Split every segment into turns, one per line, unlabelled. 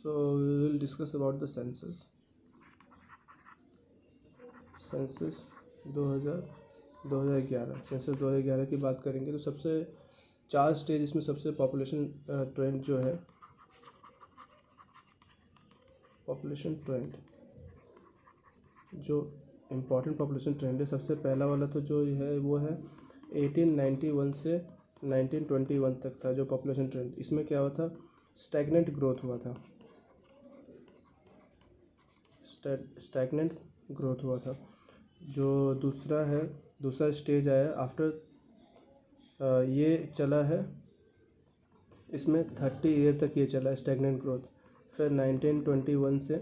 So we will discuss about the census 2011 census 2011 की बात करेंगे तो सबसे 4 स्टेज इसमें सबसे पॉपुलेशन ट्रेंड जो है पॉपुलेशन ट्रेंड जो इम्पॉर्टेंट पॉपुलेशन ट्रेंड है सबसे पहला वाला तो जो है वो है 1891 से 1921 तक था जो पॉपुलेशन ट्रेंड। इसमें क्या हुआ था, स्टैग्नेंट ग्रोथ हुआ था, स्टैग्नेंट ग्रोथ हुआ था। जो दूसरा स्टेज आया आफ्टर ये चला है, इसमें 30 ईयर तक ये चला है स्टैग्नेंट ग्रोथ। फिर 1921 से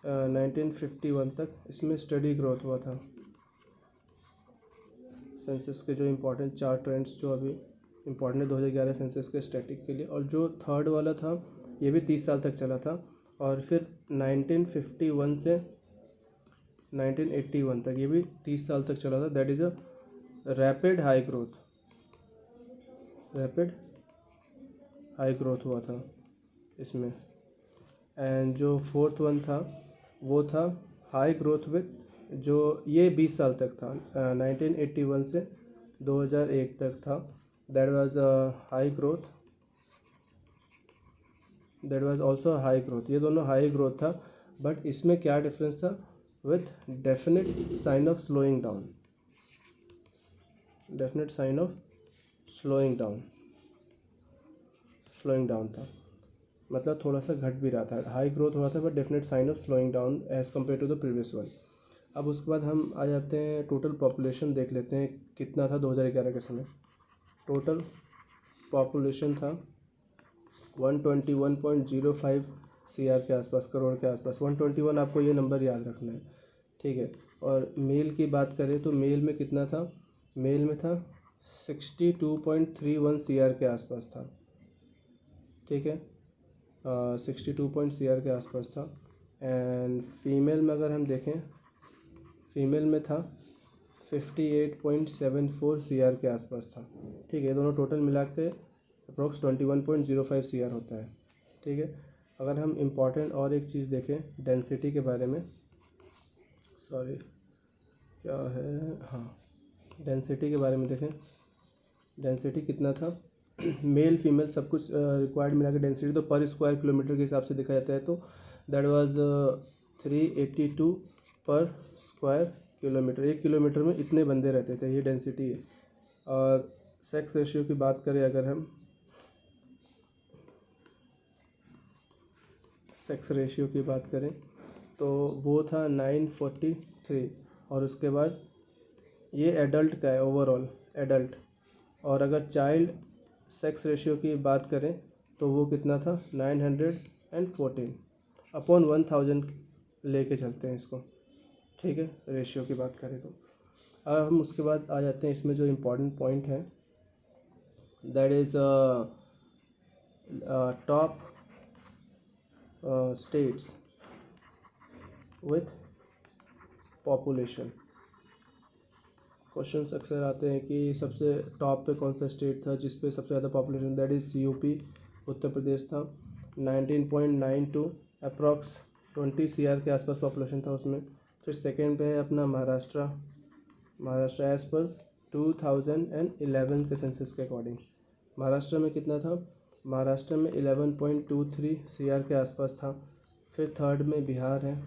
1951 तक इसमें स्टडी ग्रोथ हुआ था। सेंसस के जो इम्पोर्टेंट 4 ट्रेंड्स जो अभी इम्पोर्टेंट है 2011 सेंसस के स्टैटिक के लिए। और जो थर्ड वाला था ये भी 30 साल तक चला था। और फिर 1951 से 1981 तक ये भी 30 साल तक चला था। That is a rapid high growth हुआ था इसमें। एंड जो फोर्थ वन था वो था हाई ग्रोथ विथ, जो ये 20 साल तक था, 1981 से 2001 तक था। That was high growth, that was also high growth. ये दोनों हाई ग्रोथ था, बट इसमें क्या डिफरेंस था, with definite sign of slowing down था। मतलब थोड़ा सा घट भी रहा था, हाई ग्रोथ हो रहा था but definite sign of slowing down as compare to the previous one. अब उसके बाद हम आ जाते हैं टोटल पॉपुलेशन देख लेते हैं कितना था 2011 के समय। टोटल पॉपुलेशन था 121.05 CR के आसपास, करोड़ के आसपास। 121 आपको ये नंबर याद रखना है, ठीक है। और मेल की बात करें तो मेल में कितना था, मेल में था 62.31 CR के आसपास था, ठीक है। 62 CR के आसपास था। एंड फीमेल में अगर हम देखें, फीमेल में था 58.74 CR के आसपास था, ठीक है। दोनों टोटल मिला के अप्रोक्स 21.05 CR होता है, ठीक है। अगर हम इम्पॉर्टेंट और एक चीज़ देखें डेंसिटी के बारे में, सॉरी क्या है, हाँ डेंसिटी के बारे में देखें। डेंसिटी कितना था, मेल फीमेल सब कुछ रिक्वायर्ड मिला के डेंसिटी तो पर स्क्वायर किलोमीटर के हिसाब से देखा जाता है, तो दैट वाज 382 पर स्क्वायर किलोमीटर। 1 किलोमीटर में इतने बंदे रहते थे, ये डेंसिटी है। और सेक्स रेशियो की बात करें, अगर हम सेक्स रेशियो की बात करें तो वो था 943। और उसके बाद ये एडल्ट का है, ओवरऑल एडल्ट। और अगर चाइल्ड सेक्स रेशियो की बात करें तो वो कितना था, 914 अपॉन 1000 लेके चलते हैं इसको, ठीक है, रेशियो की बात करें तो। अब हम उसके बाद आ जाते हैं इसमें जो इम्पोर्टेंट पॉइंट है, that is top states with population. Questions अक्सर आते हैं कि सबसे टॉप पे कौन सा स्टेट था जिस पे सबसे ज़्यादा population, that is UP, Uttar Pradesh था। 19.92 अप्रॉक्स 20 CR के आसपास पॉपुलेशन था उसमें। फिर सेकेंड पे है अपना महाराष्ट्र एज़ पर 2011 के सेंसस के अकॉर्डिंग। महाराष्ट्र में कितना था, महाराष्ट्र में 11.23 CR के आसपास था। फिर थर्ड में बिहार है,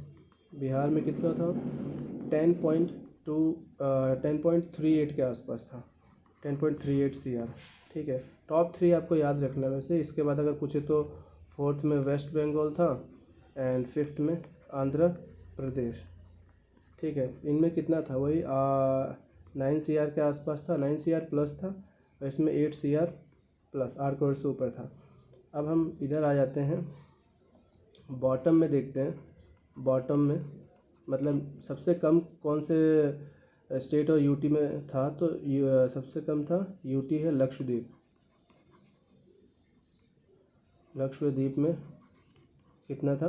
बिहार में कितना था, 10.38 के आसपास था, 10.38 CR, ठीक है। टॉप 3 आपको याद रखना है वैसे। इसके बाद अगर पूछे तो फोर्थ में वेस्ट बंगाल था एंड फिफ्थ में आंध्र प्रदेश, ठीक है। इनमें कितना था, वही 9 CR के आसपास था, 9 CR प्लस था, और इसमें 8 CR प्लस 8 करोड़ से ऊपर था। अब हम इधर आ जाते हैं, बॉटम में देखते हैं। बॉटम में मतलब सबसे कम कौन से स्टेट और यूटी में था, तो सबसे कम था यूटी है, लक्षद्वीप। लक्षद्वीप में कितना था,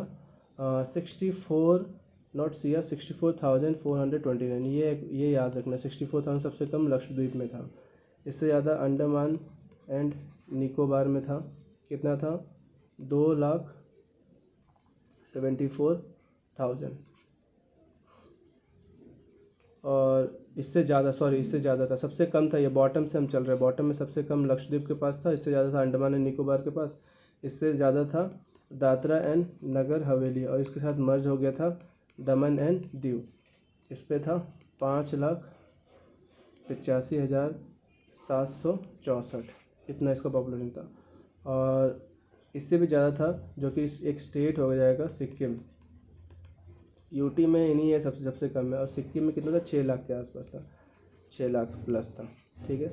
64 नॉट CR, 64,429। ये याद रखना, 64,000 सबसे कम लक्षद्वीप में था। इससे ज़्यादा अंडमान एंड निकोबार में था। कितना था, 2 लाख 74,000। और इससे ज़्यादा था, सबसे कम था, ये बॉटम से हम चल रहे हैं, बॉटम में सबसे कम लक्षद्वीप के पास था, इससे ज़्यादा था अंडमान एंड निकोबार के पास, इससे ज़्यादा था दादरा एंड नगर हवेली, और इसके साथ मर्ज हो गया था दमन एंड दीव। इस पे था 5,85,764, इतना इसका पॉपुलेशन था। और इससे भी ज़्यादा था जो कि एक स्टेट हो जाएगा सिक्किम, यूटी में इन्हीं है सबसे कम है, और सिक्किम में कितना था 6 लाख के आसपास था, 6 लाख प्लस था। ठीक है,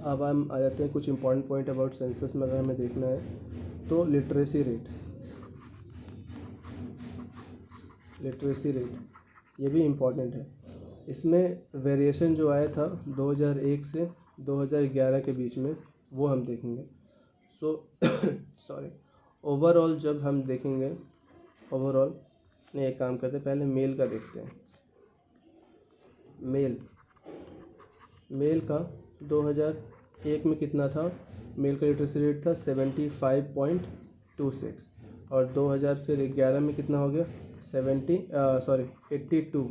अब हम आ जाते हैं कुछ इंपॉर्टेंट पॉइंट अबाउट सेंसस में। अगर हमें देखना है तो लिटरेसी रेट ये भी इम्पॉर्टेंट है। इसमें वेरिएशन जो आया था 2001 से 2011 के बीच में, वो हम देखेंगे। सॉरी, ओवरऑल जब हम देखेंगे, एक काम करते हैं, पहले मेल का देखते हैं। मेल का 2001 में कितना था, मेल का लिटरेसी रेट था 75.26, और 2011 में कितना हो गया 82,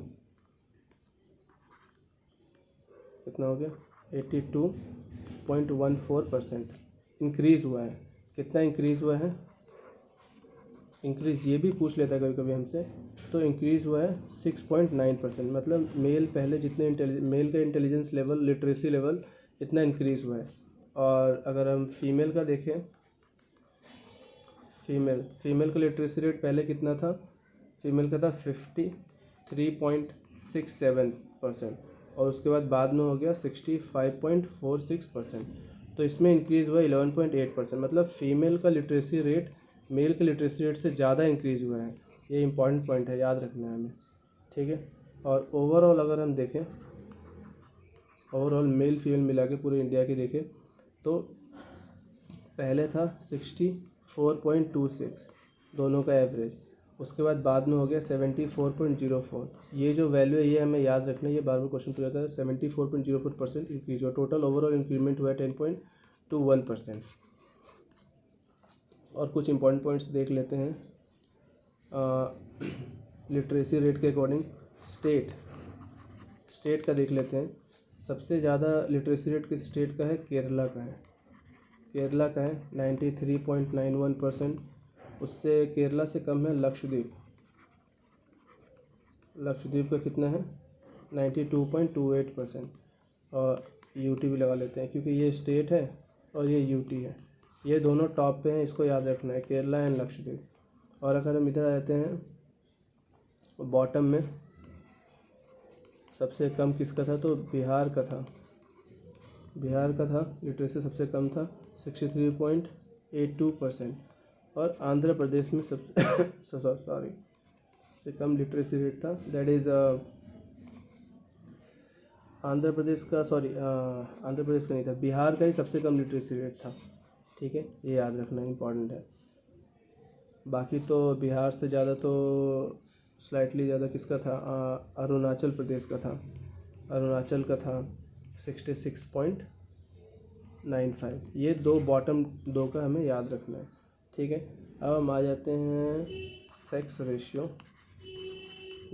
कितना हो गया 82.14% इंक्रीज़ हुआ है। कितना इंक्रीज़ हुआ है, इंक्रीज़ ये भी पूछ लेता है कभी कभी हमसे, तो इंक्रीज़ हुआ है 6.9%, मतलब मेल पहले जितने मेल का इंटेलिजेंस लेवल, लिटरेसी लेवल इतना इंक्रीज़ हुआ है। और अगर हम फीमेल का देखें, फीमेल का लिटरेसी रेट पहले कितना था, फीमेल का था 53.67%, और उसके बाद में हो गया 65.46%, तो इसमें इंक्रीज़ हुआ 11.8%, मतलब फीमेल का लिटरेसी रेट मेल के लिटरेसी रेट से ज़्यादा इंक्रीज़ हुआ है। ये इंपॉर्टेंट पॉइंट है, याद रखना है हमें। ठीक है, और ओवरऑल अगर हम देखें, ओवरऑल मेल फीमेल मिला के पूरे इंडिया की देखें तो पहले था 64.26 दोनों का एवरेज, उसके बाद में हो गया 74.04। ये जो वैल्यू है ये हमें याद रखना है, ये बार बार क्वेश्चन पूछा जाता है। 74.04% इंक्रीज हुआ, टोटल ओवरऑल इंक्रीमेंट हुआ है 10.21%। और कुछ इंपॉर्टेंट पॉइंट्स देख लेते हैं लिटरेसी रेट के अकॉर्डिंग। स्टेट का देख लेते हैं। सबसे ज़्यादा लिटरेसी रेट किस स्टेट का है, केरला का है। 93.91%। उससे केरला से कम है लक्षद्वीप का कितना है 92.28%। और यूटी भी लगा लेते हैं क्योंकि ये स्टेट है और ये यूटी है, ये दोनों टॉप पे हैं, इसको याद रखना है, केरला एंड लक्षद्वीप। और अगर हम इधर आ जाते हैं बॉटम में, सबसे कम किसका था, तो बिहार का था लिटरेसी सबसे कम था 63.82%। और आंध्र प्रदेश में सबसे कम लिटरेसी रेट था, दैट इज़ आंध्र प्रदेश का नहीं था, बिहार का ही सबसे कम लिटरेसी रेट था। ठीक है, ये याद रखना इम्पॉर्टेंट है। बाकी तो बिहार से ज़्यादा तो स्लाइटली ज़्यादा किसका था, अरुणाचल प्रदेश का था। अरुणाचल का था 66.95। ये बॉटम दो का हमें याद रखना है। ठीक है, अब हम आ जाते हैं सेक्स रेशियो,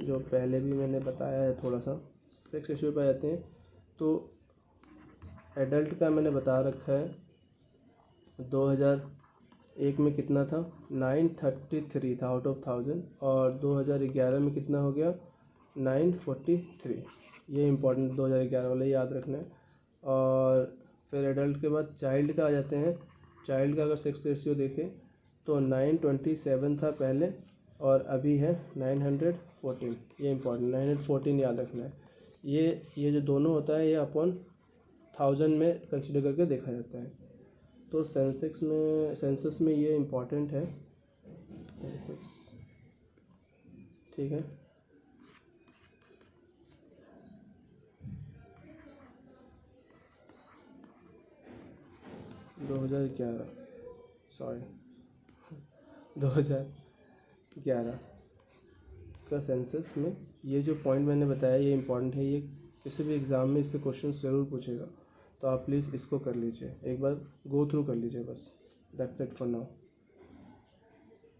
जो पहले भी मैंने बताया है थोड़ा सा। सेक्स रेशियो पे आ जाते हैं तो एडल्ट का मैंने बता रखा है 2001 में कितना था 933 था आउट ऑफ 1000, और 2011 में कितना हो गया 943। ये इंपॉर्टेंट 2011 वाला याद रखना है। और फिर एडल्ट के बाद चाइल्ड का आ जाते हैं। चाइल्ड का अगर सेक्स रेशियो देखें तो 927 था पहले, और अभी है 914। ये इंपॉर्टेंट 914 याद रखना है। ये जो दोनों होता है ये अपॉन 1000 में कंसिडर करके देखा जाता है। तो सेंसस में ये इम्पॉर्टेंट है सेंसस। ठीक है, दो हज़ार ग्यारह का सेंसस में ये जो पॉइंट मैंने बताया ये इम्पॉर्टेंट है। ये किसी भी एग्ज़ाम में इससे क्वेश्चन ज़रूर पूछेगा, तो आप प्लीज़ इसको कर लीजिए, एक बार गो थ्रू कर लीजिए बस। That's it for now.